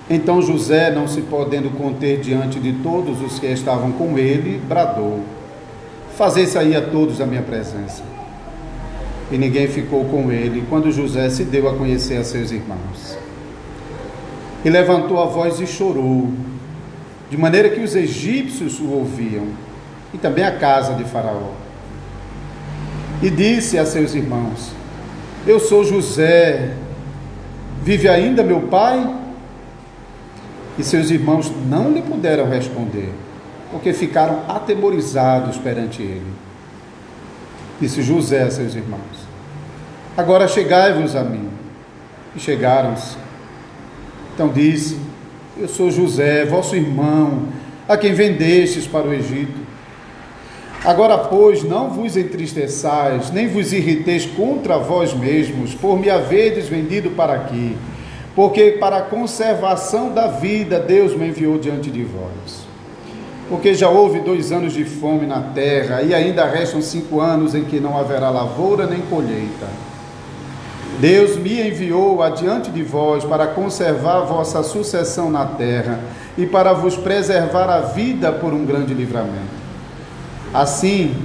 Então José, não se podendo conter diante de todos os que estavam com ele, bradou: fazei sair a todos da minha presença. E ninguém ficou com ele, quando José se deu a conhecer a seus irmãos. E levantou a voz e chorou, de maneira que os egípcios o ouviam, e também a casa de Faraó. E disse a seus irmãos: eu sou José, vive ainda meu pai? E seus irmãos não lhe puderam responder, porque ficaram atemorizados perante ele. Disse José a seus irmãos: agora chegai-vos a mim. E chegaram-se. Então disse: eu sou José, vosso irmão, a quem vendestes para o Egito. Agora, pois, não vos entristeçais, nem vos irriteis contra vós mesmos, por me haverdes vendido para aqui, porque para a conservação da vida Deus me enviou diante de vós. Porque já houve 2 anos de fome na terra, e ainda restam 5 anos em que não haverá lavoura nem colheita. Deus me enviou adiante de vós para conservar vossa sucessão na terra, e para vos preservar a vida por um grande livramento. Assim,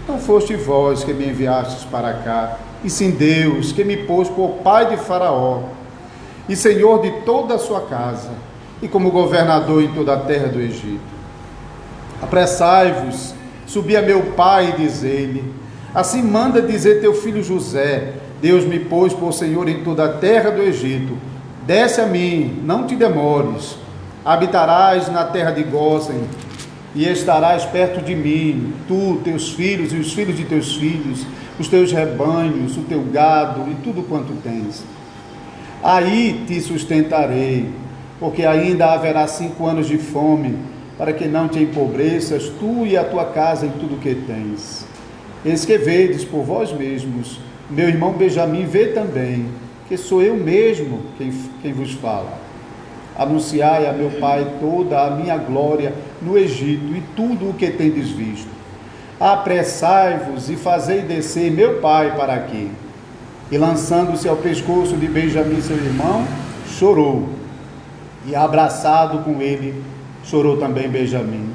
não foste vós que me enviastes para cá, e sim Deus, que me pôs por pai de Faraó, e senhor de toda a sua casa, e como governador em toda a terra do Egito. Apressai-vos, subi a meu pai e dizei-lhe: assim manda dizer teu filho José: Deus me pôs por senhor em toda a terra do Egito. Desce a mim, não te demores. Habitarás na terra de Gósen, e estarás perto de mim, tu, teus filhos e os filhos de teus filhos, os teus rebanhos, o teu gado e tudo quanto tens. Aí te sustentarei, porque ainda haverá 5 anos de fome, para que não te empobreças, tu e a tua casa em tudo que tens. Eis que vedes por vós mesmos, meu irmão Benjamim vê também, que sou eu mesmo quem vos fala. Anunciai a meu pai toda a minha glória no Egito e tudo o que tendes visto. Apressai-vos e fazei descer meu pai para aqui. E lançando-se ao pescoço de Benjamim, seu irmão, chorou. E abraçado com ele, chorou também Benjamim.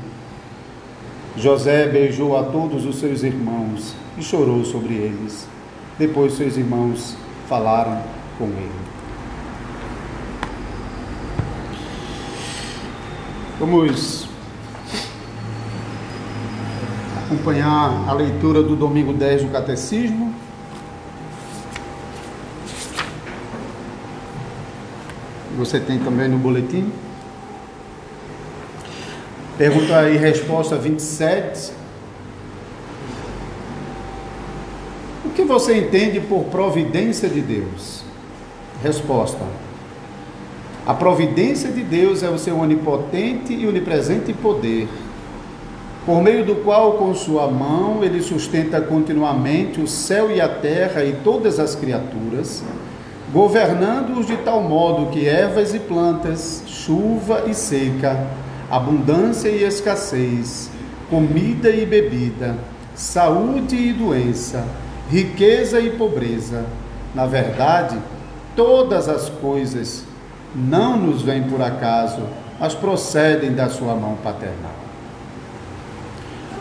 José beijou a todos os seus irmãos e chorou sobre eles. Depois seus irmãos falaram com ele. Vamos acompanhar a leitura do domingo 10 do Catecismo. Você tem também no boletim. Pergunta e resposta 27. O que você entende por providência de Deus? Resposta: a providência de Deus é o seu onipotente e onipresente poder, por meio do qual, com sua mão, ele sustenta continuamente o céu e a terra e todas as criaturas, governando-os de tal modo que ervas e plantas, chuva e seca, abundância e escassez, comida e bebida, saúde e doença, riqueza e pobreza, na verdade, todas as coisas não nos vêm por acaso, mas procedem da sua mão paternal.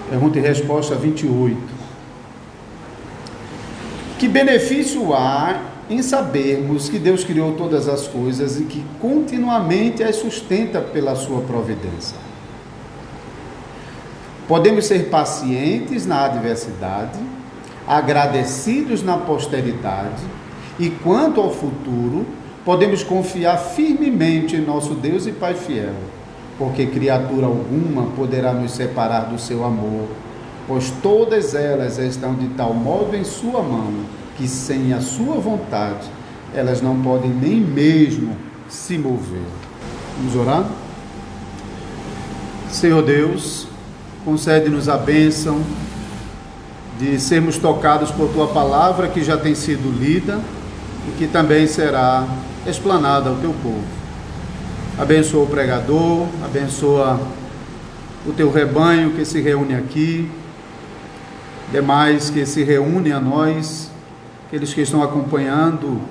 Pergunta e resposta 28. Que benefício há em sabermos que Deus criou todas as coisas e que continuamente as sustenta pela sua providência? Podemos ser pacientes na adversidade, agradecidos na posteridade, e quanto ao futuro, podemos confiar firmemente em nosso Deus e Pai fiel, porque criatura alguma poderá nos separar do seu amor, pois todas elas estão de tal modo em sua mão, que sem a sua vontade, elas não podem nem mesmo se mover. Vamos orar? Senhor Deus, concede-nos a bênção de sermos tocados por Tua palavra, que já tem sido lida e que também será explanada ao Teu povo. Abençoa o pregador, abençoa o teu rebanho que se reúne aqui, demais que se reúnem a nós, aqueles que estão acompanhando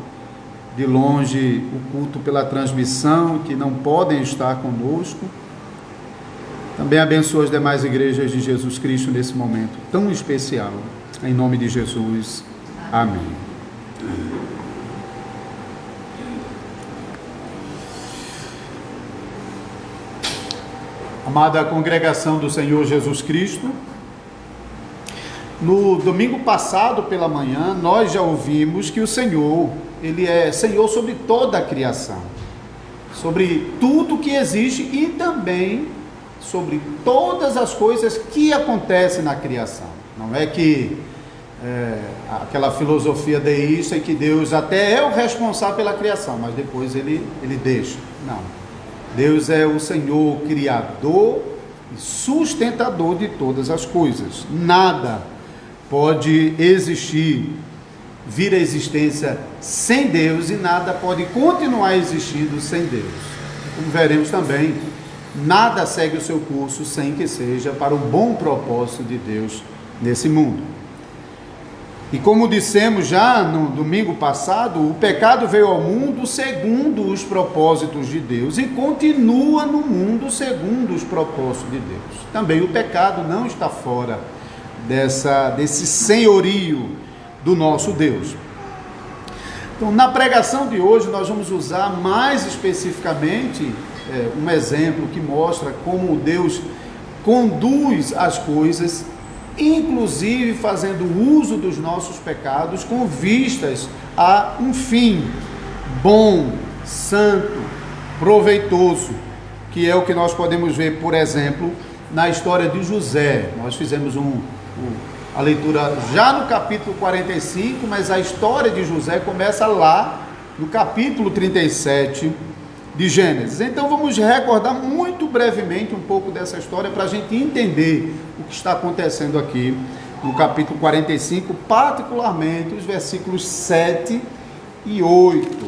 de longe o culto pela transmissão, que não podem estar conosco. Também abençoa as demais igrejas de Jesus Cristo nesse momento tão especial. Em nome de Jesus. Amém. Amada congregação do Senhor Jesus Cristo, no domingo passado pela manhã, nós já ouvimos que o Senhor, Ele é Senhor sobre toda a criação, sobre tudo que existe e também sobre todas as coisas que acontecem na criação. Não é que aquela filosofia deísta e que Deus até é o responsável pela criação, mas depois ele deixa. Não. Deus é o Senhor criador e sustentador de todas as coisas. Nada pode existir, vir à existência sem Deus, e nada pode continuar existindo sem Deus. Como veremos também, nada segue o seu curso sem que seja para o bom propósito de Deus nesse mundo. E como dissemos já no domingo passado, o pecado veio ao mundo segundo os propósitos de Deus e continua no mundo segundo os propósitos de Deus. Também o pecado não está fora desse senhorio do nosso Deus. Então, na pregação de hoje, nós vamos usar mais especificamente um exemplo que mostra como Deus conduz as coisas, inclusive fazendo uso dos nossos pecados com vistas a um fim bom, santo, proveitoso, que é o que nós podemos ver, por exemplo, na história de José. Nós fizemos a leitura já no capítulo 45, mas a história de José começa lá no capítulo 37 de Gênesis. Então vamos recordar muito brevemente um pouco dessa história para a gente entender o que está acontecendo aqui no capítulo 45, particularmente os versículos 7 e 8,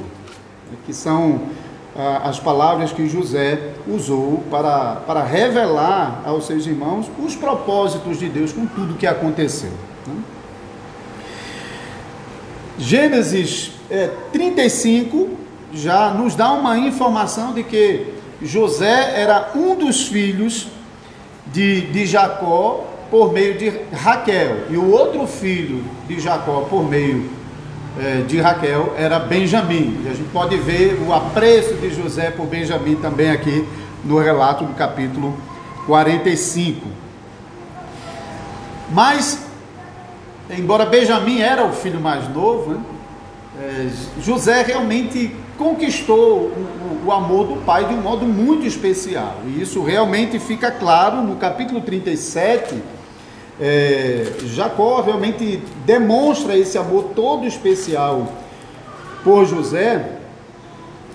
que são as palavras que José usou para revelar aos seus irmãos os propósitos de Deus com tudo que aconteceu. Gênesis 35 já nos dá uma informação de que José era um dos filhos de Jacó por meio de Raquel, e o outro filho de Jacó por meio de Raquel era Benjamim. E a gente pode ver o apreço de José por Benjamim também aqui no relato do capítulo 45. Mas, embora Benjamim era o filho mais novo, José realmente conquistou o amor do pai de um modo muito especial, e isso realmente fica claro no capítulo 37. Jacó realmente demonstra esse amor todo especial por José.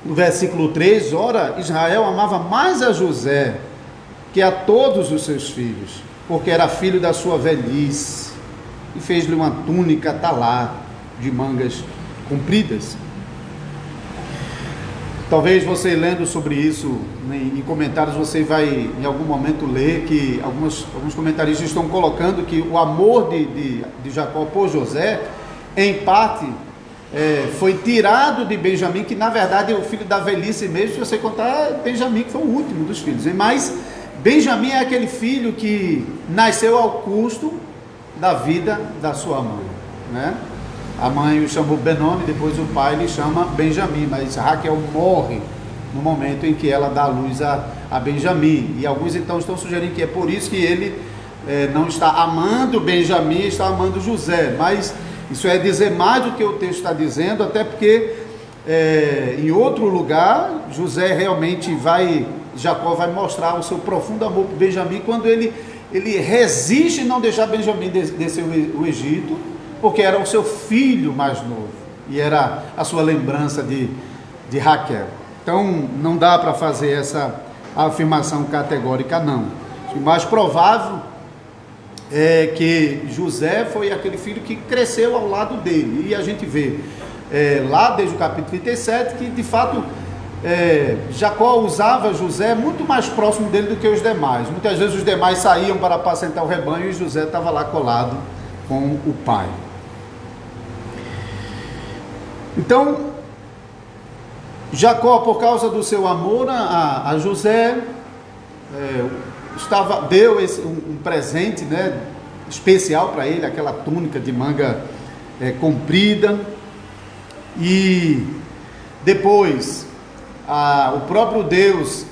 No versículo 3, ora, Israel amava mais a José que a todos os seus filhos, porque era filho da sua velhice, e fez-lhe uma túnica talar de mangas compridas. Talvez você lendo sobre isso em comentários, você vai em algum momento ler que alguns comentaristas estão colocando que o amor de Jacó por José, em parte, foi tirado de Benjamim, que na verdade é o filho da velhice mesmo, se você contar Benjamim, que foi o último dos filhos. Mas Benjamim é aquele filho que nasceu ao custo da vida da sua mãe, né? A mãe o chamou Benoni, depois o pai lhe chama Benjamim, mas Raquel morre no momento em que ela dá a luz a Benjamim. E alguns então estão sugerindo que é por isso que ele não está amando Benjamim, está amando José. Mas isso é dizer mais do que o texto está dizendo, até porque em outro lugar, Jacó vai mostrar o seu profundo amor por Benjamim, quando ele resiste em não deixar Benjamim descer o Egito, porque era o seu filho mais novo, e era a sua lembrança de Raquel. Então, não dá para fazer essa afirmação categórica, não. O mais provável é que José foi aquele filho que cresceu ao lado dele, e a gente vê lá desde o capítulo 37, que de fato Jacó usava José muito mais próximo dele do que os demais. Muitas vezes os demais saíam para apacentar o rebanho e José estava lá colado com o pai. Então, Jacó, por causa do seu amor a José, deu um presente, né, especial para ele, aquela túnica de manga comprida. E depois o próprio Deus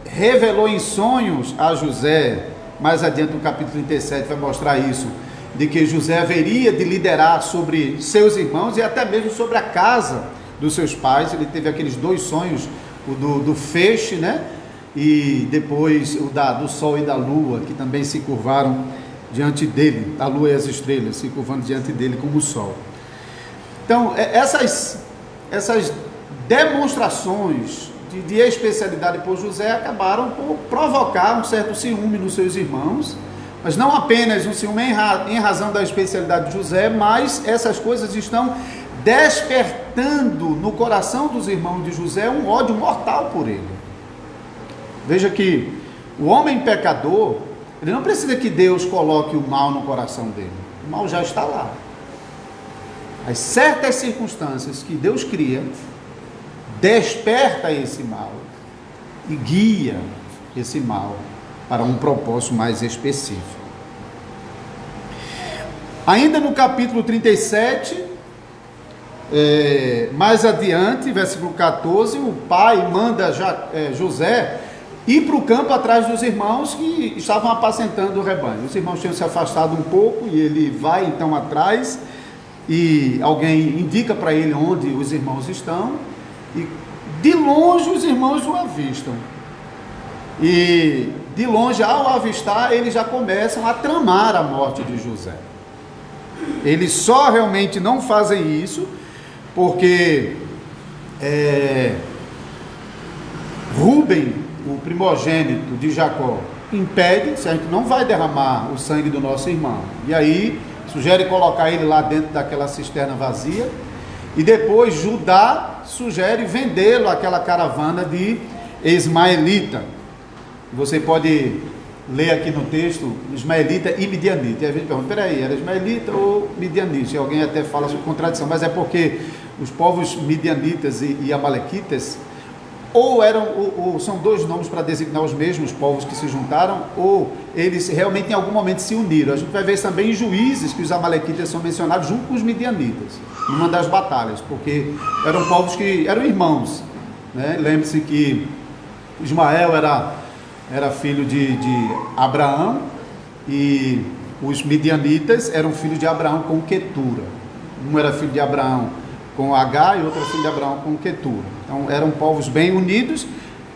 revelou em sonhos a José, mais adiante no capítulo 37 vai mostrar isso, de que José haveria de liderar sobre seus irmãos e até mesmo sobre a casa dos seus pais. Ele teve aqueles dois sonhos, o do feixe, né? E depois o do sol e da lua, que também se curvaram diante dele, a lua e as estrelas se curvando diante dele como o sol. Então, essas demonstrações de especialidade por José acabaram por provocar um certo ciúme nos seus irmãos, mas não apenas um ciúme em razão da especialidade de José, mas essas coisas estão despertando no coração dos irmãos de José um ódio mortal por ele. Veja que o homem pecador, ele não precisa que Deus coloque o mal no coração dele, o mal já está lá. As certas circunstâncias que Deus cria, desperta esse mal e guia esse mal para um propósito mais específico. Ainda no capítulo 37, mais adiante, versículo 14, o pai manda José ir para o campo atrás dos irmãos que estavam apacentando o rebanho. Os irmãos tinham se afastado um pouco e ele vai então atrás, e alguém indica para ele onde os irmãos estão, e de longe os irmãos o avistam. E de longe, ao avistar, eles já começam a tramar a morte de José. Eles só realmente não fazem isso porque Rúben, o primogênito de Jacó, impede, se a gente não vai derramar o sangue do nosso irmão. E aí sugere colocar ele lá dentro daquela cisterna vazia, e depois Judá sugere vendê-lo àquela caravana de ismaelita. Você pode ler aqui no texto ismaelita e midianita, e a gente pergunta, peraí, era ismaelita ou midianita? E alguém até fala sobre contradição, mas é porque os povos midianitas e amalequitas ou são dois nomes para designar os mesmos povos que se juntaram, ou eles realmente em algum momento se uniram. A gente vai ver isso também em Juízes, que os amalequitas são mencionados junto com os midianitas, numa das batalhas, porque eram povos que eram irmãos, né? Lembre-se que Ismael era filho de Abraão, e os midianitas eram filhos de Abraão com Quetura. Um era filho de Abraão com Agar e outro filho de Abraão com Quetura. Então eram povos bem unidos,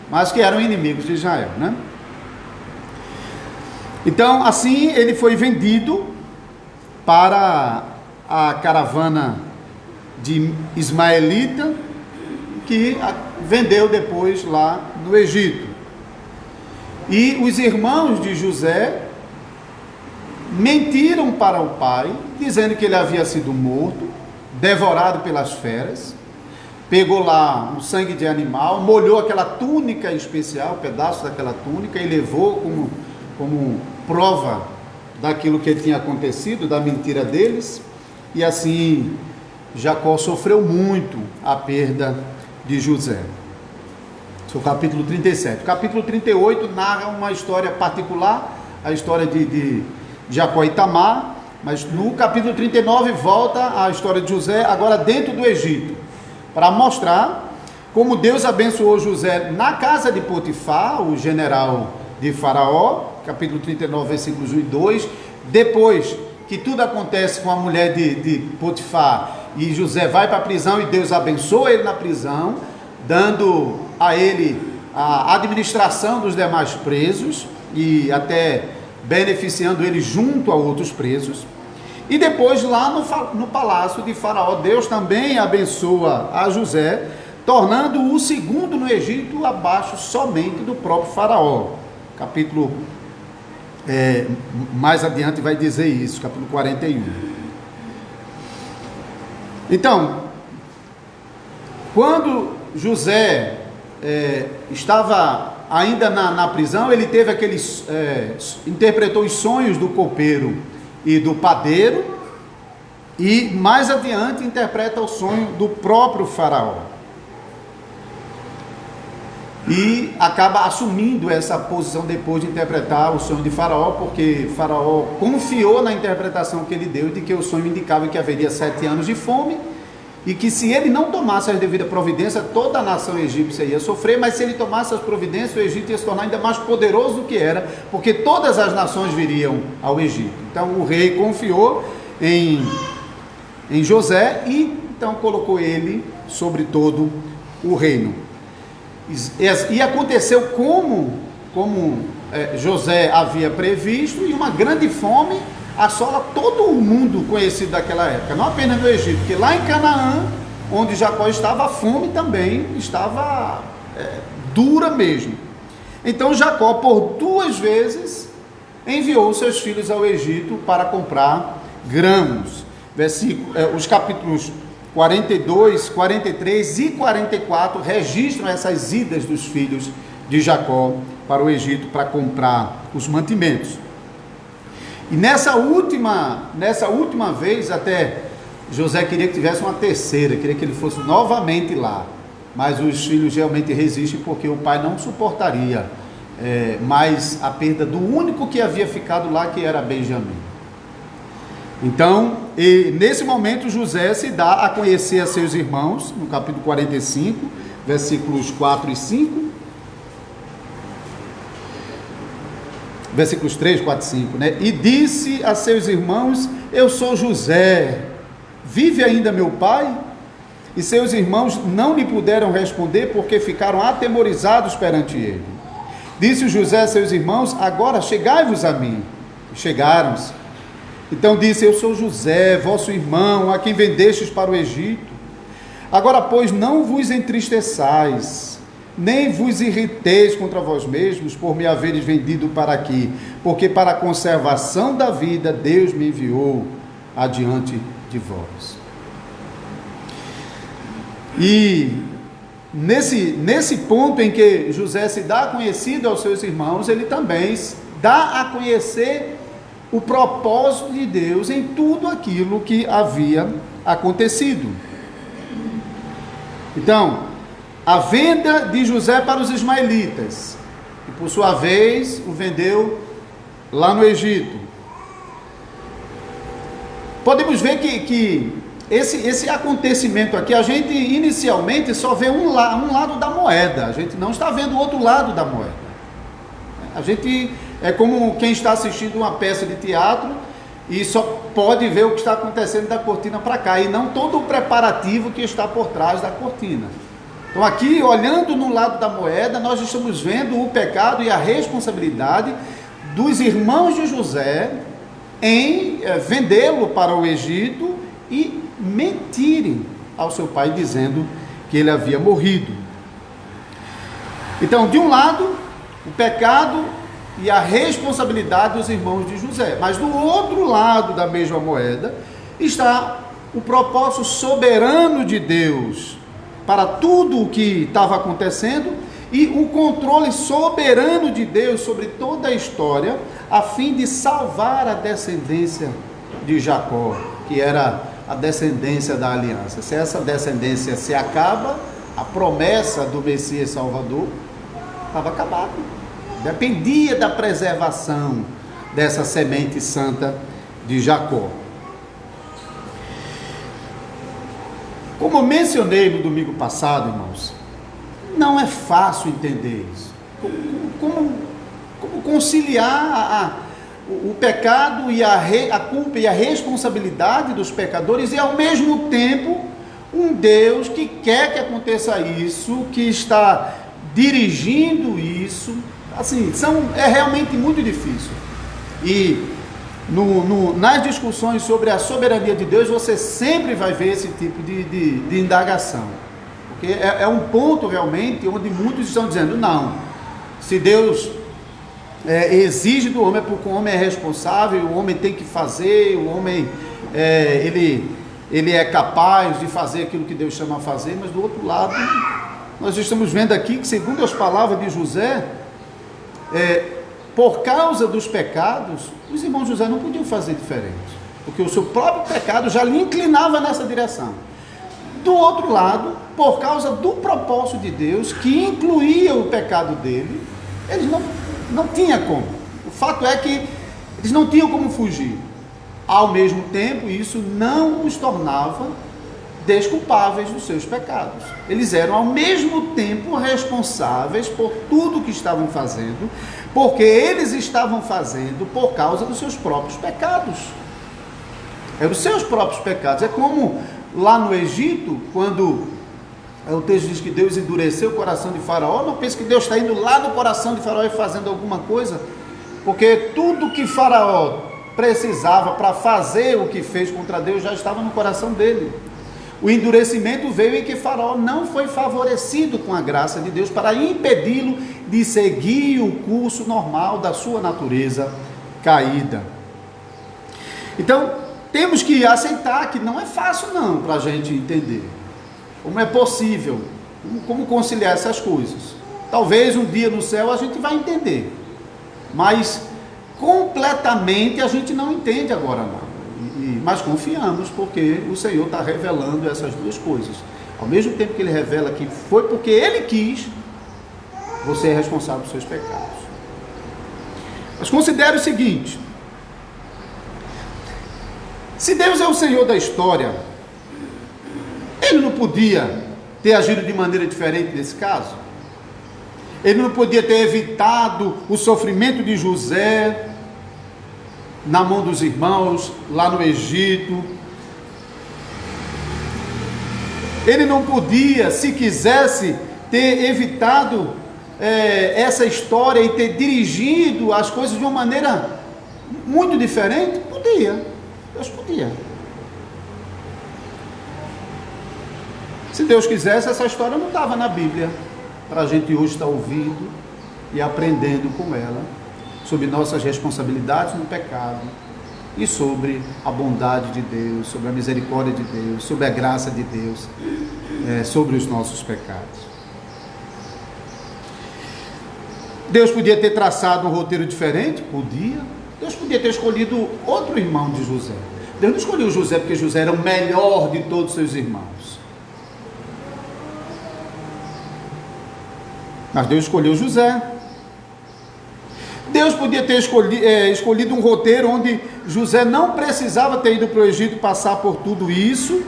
mas que eram inimigos de Israel, né? Então assim ele foi vendido para a caravana de ismaelita, que vendeu depois lá no Egito. E os irmãos de José mentiram para o pai, dizendo que ele havia sido morto, devorado pelas feras. Pegou lá um sangue de animal, molhou aquela túnica especial, um pedaço daquela túnica, e levou como prova daquilo que tinha acontecido, da mentira deles. E assim Jacó sofreu muito a perda de José. Esse é o capítulo 37. O capítulo 38 narra uma história particular, a história de Jacó e Tamar, mas no capítulo 39 volta a história de José, agora dentro do Egito, para mostrar como Deus abençoou José na casa de Potifar, o general de Faraó, capítulo 39, versículos 1 e 2, depois que tudo acontece com a mulher de Potifar, e José vai para a prisão, e Deus abençoa ele na prisão, dando a ele a administração dos demais presos, e até beneficiando ele junto a outros presos. E depois lá no palácio de Faraó, Deus também abençoa a José, tornando-o o segundo no Egito, abaixo somente do próprio Faraó. Capítulo mais adiante vai dizer isso, capítulo 41. Então, quando José estava ainda na prisão, ele teve interpretou os sonhos do copeiro e do padeiro, e mais adiante interpreta o sonho do próprio faraó. E acaba assumindo essa posição depois de interpretar o sonho de Faraó, porque Faraó confiou na interpretação que ele deu de que o sonho indicava que haveria 7 anos de fome, e que se ele não tomasse as devidas providências, toda a nação egípcia ia sofrer, mas se ele tomasse as providências, o Egito ia se tornar ainda mais poderoso do que era, porque todas as nações viriam ao Egito. Então o rei confiou em José e então colocou ele sobre todo o reino. E aconteceu como José havia previsto, e uma grande fome assola todo o mundo conhecido daquela época, não apenas no Egito, porque lá em Canaã, onde Jacó estava, a fome também estava dura mesmo. Então Jacó, por 2 vezes, enviou seus filhos ao Egito para comprar grãos. Os capítulos 42, 43 e 44 registram essas idas dos filhos de Jacó para o Egito para comprar os mantimentos. E nessa última vez, até José queria que tivesse uma terceira, queria que ele fosse novamente lá, mas os filhos realmente resistem, porque o pai não suportaria mais a perda do único que havia ficado lá, que era Benjamim. Então, nesse momento, José se dá a conhecer a seus irmãos, no capítulo 45, versículos 4 e 5, versículos 3, 4 e 5, né? E disse a seus irmãos: eu sou José, vive ainda meu pai? E seus irmãos não lhe puderam responder, porque ficaram atemorizados perante ele. Disse José a seus irmãos: agora chegai-vos a mim. E chegaram-se. Então disse: eu sou José, vosso irmão, a quem vendestes para o Egito. Agora, pois, não vos entristeçais, nem vos irriteis contra vós mesmos, por me haveres vendido para aqui, porque para a conservação da vida Deus me enviou adiante de vós. E nesse ponto em que José se dá conhecido aos seus irmãos, ele também dá a conhecer o propósito de Deus em tudo aquilo que havia acontecido. Então, a venda de José para os ismaelitas, que por sua vez o vendeu lá no Egito. Podemos ver que esse acontecimento aqui, a gente inicialmente só vê um lado da moeda, a gente não está vendo o outro lado da moeda. A gente é como quem está assistindo uma peça de teatro e só pode ver o que está acontecendo da cortina para cá, e não todo o preparativo que está por trás da cortina. Então aqui, olhando no lado da moeda, nós estamos vendo o pecado e a responsabilidade dos irmãos de José em vendê-lo para o Egito e mentirem ao seu pai, dizendo que ele havia morrido. Então, de um lado, o pecado e a responsabilidade dos irmãos de José, mas do outro lado da mesma moeda está o propósito soberano de Deus para tudo o que estava acontecendo, e o controle soberano de Deus sobre toda a história, a fim de salvar a descendência de Jacó, que era a descendência da aliança. Se essa descendência se acaba, a promessa do Messias Salvador estava acabada. Dependia da preservação dessa semente santa de Jacó. Como eu mencionei no domingo passado, irmãos, não é fácil entender isso. Como conciliar o pecado e a culpa e a responsabilidade dos pecadores, e ao mesmo tempo um Deus que quer que aconteça isso, que está dirigindo isso. Assim, é realmente muito difícil. E nas discussões sobre a soberania de Deus, você sempre vai ver esse tipo de indagação. Porque é um ponto realmente onde muitos estão dizendo: não, se Deus exige do homem, é porque o homem é responsável, o homem tem que fazer, o homem ele é capaz de fazer aquilo que Deus chama a fazer. Mas do outro lado, nós estamos vendo aqui que, segundo as palavras de José, por causa dos pecados, os irmãos José não podiam fazer diferente, porque o seu próprio pecado já lhe inclinava nessa direção. Do outro lado, por causa do propósito de Deus, que incluía o pecado dele, eles não tinham como. O fato é que eles não tinham como fugir. Ao mesmo tempo, isso não os tornava desculpáveis dos seus pecados. Eles eram ao mesmo tempo responsáveis por tudo que estavam fazendo, porque eles estavam fazendo por causa dos seus próprios pecados. Eram os seus próprios pecados. É como lá no Egito, quando o texto diz que Deus endureceu o coração de Faraó. Não pense que Deus está indo lá no coração de Faraó e fazendo alguma coisa, porque tudo que Faraó precisava para fazer o que fez contra Deus já estava no coração dele. O endurecimento veio em que Faraó não foi favorecido com a graça de Deus para impedi-lo de seguir o curso normal da sua natureza caída. Então, temos que aceitar que não é fácil não para a gente entender como é possível, como conciliar essas coisas. Talvez um dia no céu a gente vai entender, mas completamente a gente não entende agora não. Mas confiamos, porque o Senhor está revelando essas duas coisas. Ao mesmo tempo que Ele revela que foi porque Ele quis, você é responsável pelos seus pecados. Mas considere o seguinte: se Deus é o Senhor da história, Ele não podia ter agido de maneira diferente nesse caso? Ele não podia ter evitado o sofrimento de José na mão dos irmãos lá no Egito? Ele não podia, se quisesse, ter evitado essa história e ter dirigido as coisas de uma maneira muito diferente? Podia, Deus podia. Se Deus quisesse, essa história não estava na Bíblia, para a gente hoje estar ouvindo e aprendendo com ela sobre nossas responsabilidades no pecado e sobre a bondade de Deus, sobre a misericórdia de Deus, sobre a graça de Deus, sobre os nossos pecados. Deus podia ter traçado um roteiro diferente? Podia. Deus podia ter escolhido outro irmão de José. Deus não escolheu José porque José era o melhor de todos os seus irmãos. Mas Deus escolheu José. Deus podia ter escolhido um roteiro onde José não precisava ter ido para o Egito passar por tudo isso,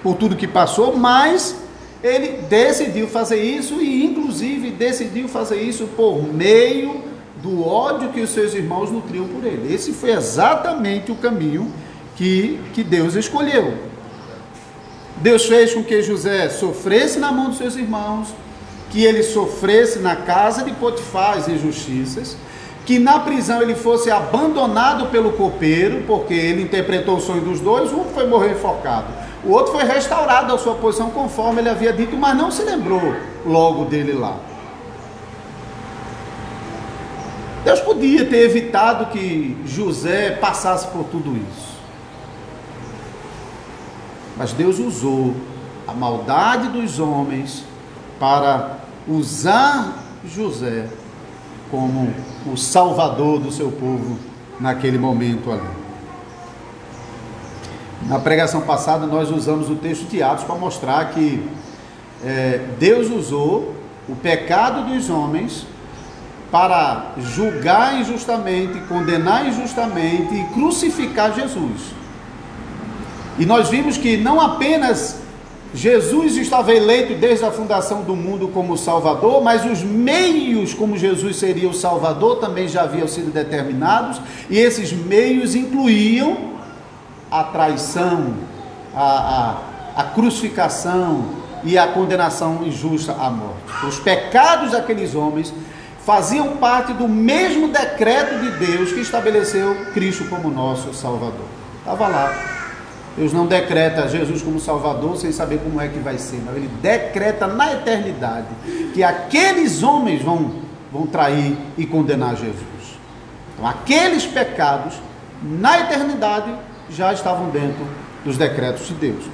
por tudo que passou, mas ele decidiu fazer isso e inclusive decidiu fazer isso por meio do ódio que os seus irmãos nutriam por ele. Esse foi exatamente o caminho que Deus escolheu. Deus fez com que José sofresse na mão dos seus irmãos, que ele sofresse na casa de Potifar as injustiças, que na prisão ele fosse abandonado pelo copeiro, porque ele interpretou o sonho dos dois. Um foi morrer enforcado, o outro foi restaurado à sua posição conforme ele havia dito, mas não se lembrou logo dele lá. Deus podia ter evitado que José passasse por tudo isso, mas Deus usou a maldade dos homens para usar José como o salvador do seu povo naquele momento ali. Na pregação passada nós usamos o texto de Atos para mostrar que Deus usou o pecado dos homens para julgar injustamente, condenar injustamente e crucificar Jesus. E nós vimos que não apenas Jesus estava eleito desde a fundação do mundo como Salvador, mas os meios como Jesus seria o Salvador também já haviam sido determinados, e esses meios incluíam a traição, a crucificação e a condenação injusta à morte. Os pecados daqueles homens faziam parte do mesmo decreto de Deus que estabeleceu Cristo como nosso Salvador. Estava lá. Deus não decreta Jesus como Salvador sem saber como é que vai ser, não. Ele decreta na eternidade que aqueles homens vão trair e condenar Jesus. Então, aqueles pecados na eternidade já estavam dentro dos decretos de Deus.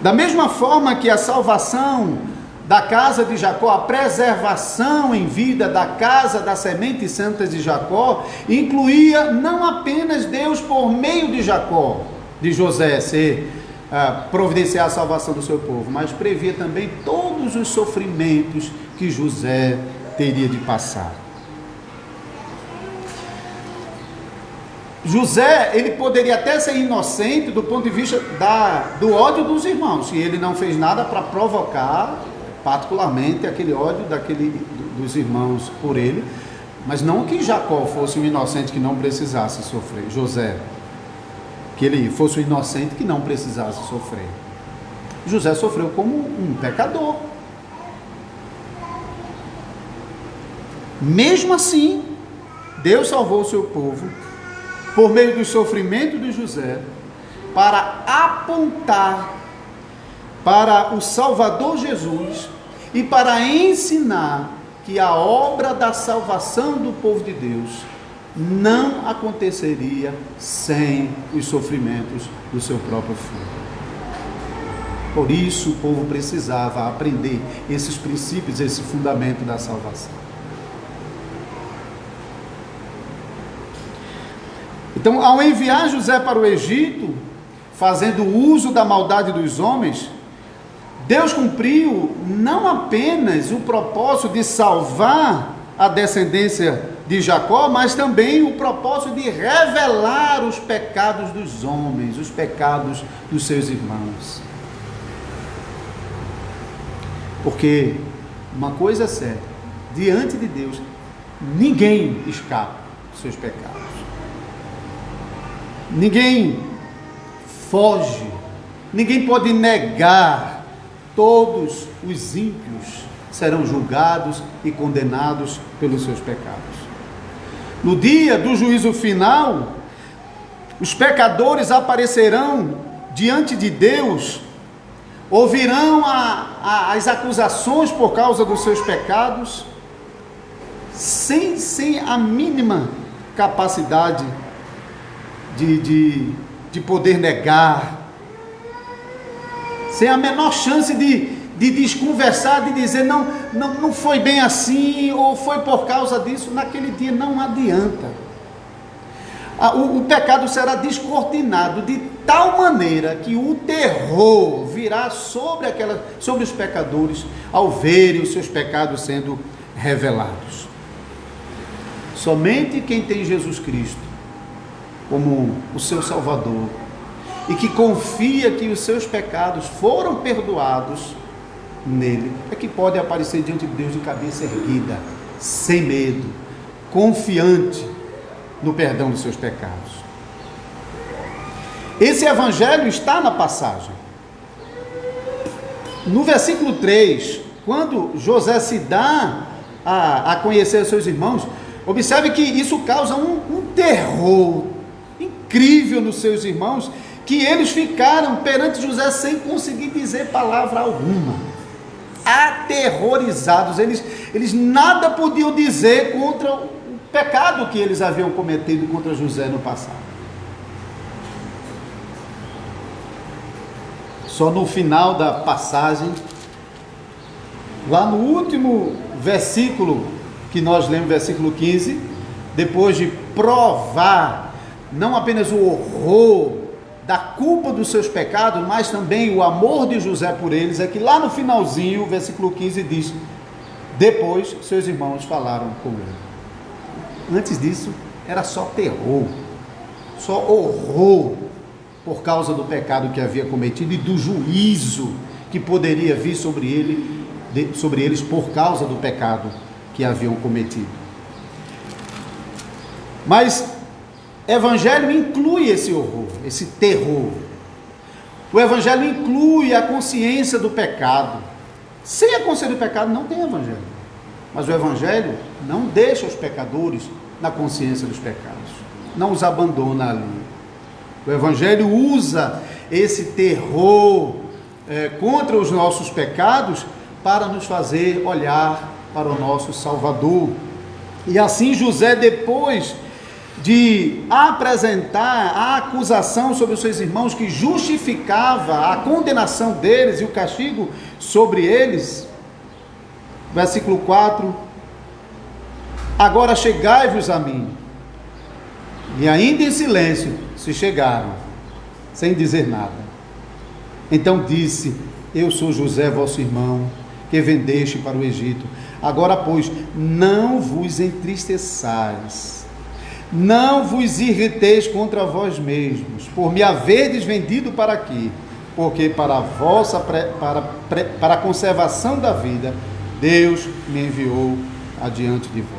Da mesma forma que a salvação da casa de Jacó, a preservação em vida da casa da semente santa de Jacó, incluía não apenas Deus por meio de Jacó, de José, providenciar a salvação do seu povo, mas previa também todos os sofrimentos que José teria de passar. José, ele poderia até ser inocente do ponto de vista do ódio dos irmãos, e ele não fez nada para provocar particularmente aquele ódio dos irmãos por ele, mas não que Jacó fosse um inocente que não precisasse sofrer, José, que ele fosse um inocente que não precisasse sofrer. José sofreu como um pecador. Mesmo assim, Deus salvou o seu povo por meio do sofrimento de José, para apontar para o Salvador Jesus e para ensinar que a obra da salvação do povo de Deus não aconteceria sem os sofrimentos do seu próprio filho. Por isso o povo precisava aprender esses princípios, esse fundamento da salvação. Então, ao enviar José para o Egito, fazendo uso da maldade dos homens, Deus cumpriu não apenas o propósito de salvar a descendência de Jacó, mas também o propósito de revelar os pecados dos homens, os pecados dos seus irmãos. Porque uma coisa é certa, diante de Deus, ninguém escapa dos seus pecados. Ninguém foge, ninguém pode negar. Todos os ímpios serão julgados e condenados pelos seus pecados. No dia do juízo final, os pecadores aparecerão diante de Deus, ouvirão as acusações por causa dos seus pecados, sem a mínima capacidade de poder negar, sem a menor chance de desconversar, de dizer não foi bem assim, ou foi por causa disso. Naquele dia não adianta. O pecado será descortinado de tal maneira que o terror virá sobre os pecadores ao verem os seus pecados sendo revelados. Somente quem tem Jesus Cristo como o seu Salvador e que confia que os seus pecados foram perdoados nele, é que pode aparecer diante de Deus de cabeça erguida, sem medo, confiante no perdão dos seus pecados. Esse evangelho está na passagem. No versículo 3, quando José se dá a conhecer os seus irmãos, observe que isso causa um terror incrível nos seus irmãos, que eles ficaram perante José sem conseguir dizer palavra alguma, aterrorizados. Eles nada podiam dizer contra o pecado que eles haviam cometido contra José no passado. Só no final da passagem, lá no último versículo que nós lemos, versículo 15, depois de provar não apenas o horror da culpa dos seus pecados, mas também o amor de José por eles, é que lá no finalzinho, o versículo 15 diz: depois seus irmãos falaram com ele. Antes disso, era só terror, só horror, por causa do pecado que havia cometido e do juízo que poderia vir sobre eles por causa do pecado que haviam cometido. Mas evangelho inclui esse horror, esse terror. O evangelho inclui a consciência do pecado. Sem a consciência do pecado não tem evangelho. Mas o evangelho não deixa os pecadores na consciência dos pecados, não os abandona ali. O evangelho usa esse terror contra os nossos pecados para nos fazer olhar para o nosso Salvador. E assim José, depois de apresentar a acusação sobre os seus irmãos, que justificava a condenação deles e o castigo sobre eles, Versículo 4: agora chegai-vos a mim. E ainda em silêncio se chegaram, sem dizer nada. Então disse: eu sou José, vosso irmão, que vendeste para o Egito. Agora, pois, não vos entristeçais, não vos irriteis contra vós mesmos, por me haverdes vendido para aqui, porque para a conservação da vida, Deus me enviou adiante de vós.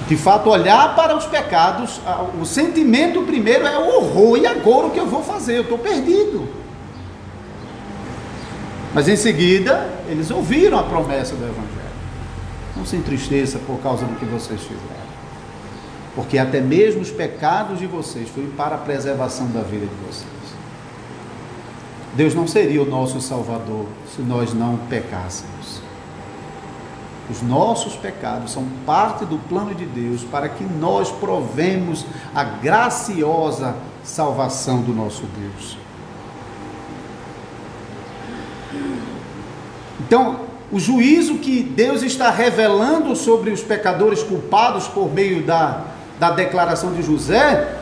De fato, olhar para os pecados, o sentimento primeiro é o horror. E agora o que eu vou fazer? Eu estou perdido. Mas em seguida, eles ouviram a promessa do Evangelho. Não se entristeça por causa do que vocês fizeram, porque até mesmo os pecados de vocês foram para a preservação da vida de vocês. Deus não seria o nosso Salvador se nós não pecássemos. Os nossos pecados são parte do plano de Deus para que nós provemos a graciosa salvação do nosso Deus. Então, o juízo que Deus está revelando sobre os pecadores culpados por meio da declaração de José,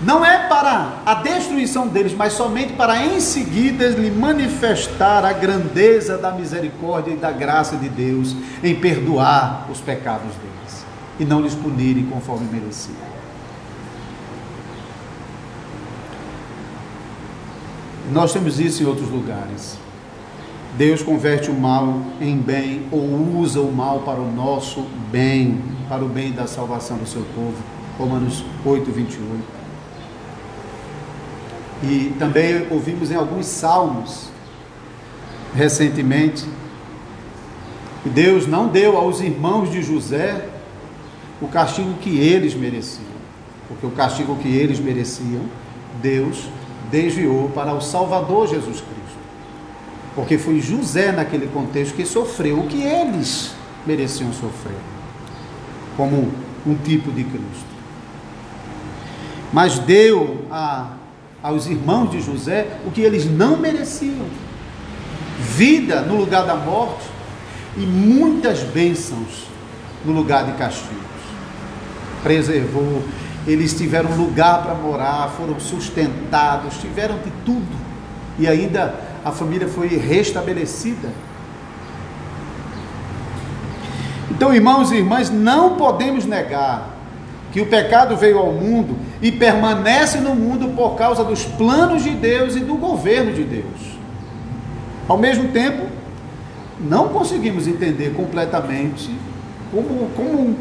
não é para a destruição deles, mas somente para em seguida lhe manifestar a grandeza da misericórdia e da graça de Deus em perdoar os pecados deles e não lhes punirem conforme mereciam. Nós temos isso em outros lugares. Deus converte o mal em bem, ou usa o mal para o nosso bem, para o bem da salvação do seu povo. Romanos 8, 28. E também ouvimos em alguns salmos, recentemente, que Deus não deu aos irmãos de José o castigo que eles mereciam, porque o castigo que eles mereciam, Deus desviou para o Salvador Jesus Cristo, porque foi José naquele contexto que sofreu o que eles mereciam sofrer, como um tipo de Cristo. Mas deu aos irmãos de José o que eles não mereciam: vida no lugar da morte e muitas bênçãos no lugar de castigos. Preservou, eles tiveram lugar para morar, foram sustentados, tiveram de tudo, e ainda a família foi restabelecida. Então, irmãos e irmãs, não podemos negar que o pecado veio ao mundo e permanece no mundo por causa dos planos de Deus e do governo de Deus. Ao mesmo tempo, não conseguimos entender completamente como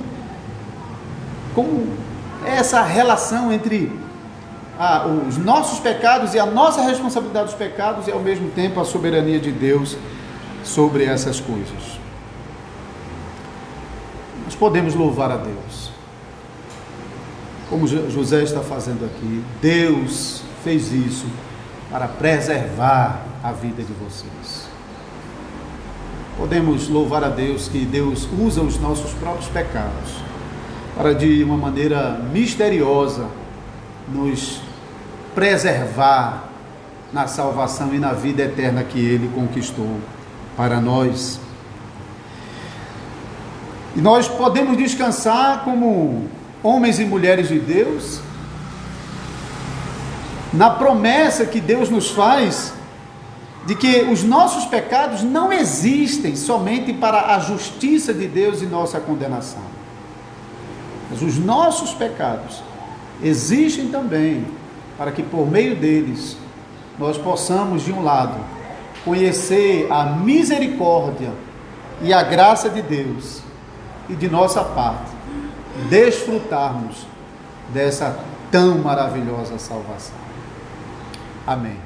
é essa relação entre os nossos pecados e a nossa responsabilidade dos pecados e ao mesmo tempo a soberania de Deus sobre essas coisas. Nós podemos louvar a Deus, como José está fazendo aqui. Deus fez isso para preservar a vida de vocês. Podemos louvar a Deus que Deus usa os nossos próprios pecados para, de uma maneira misteriosa, nos preservar na salvação e na vida eterna que Ele conquistou para nós. E nós podemos descansar como homens e mulheres de Deus na promessa que Deus nos faz de que os nossos pecados não existem somente para a justiça de Deus e nossa condenação, mas os nossos pecados existem também para que por meio deles nós possamos, de um lado, conhecer a misericórdia e a graça de Deus, e de nossa parte desfrutarmos dessa tão maravilhosa salvação. Amém.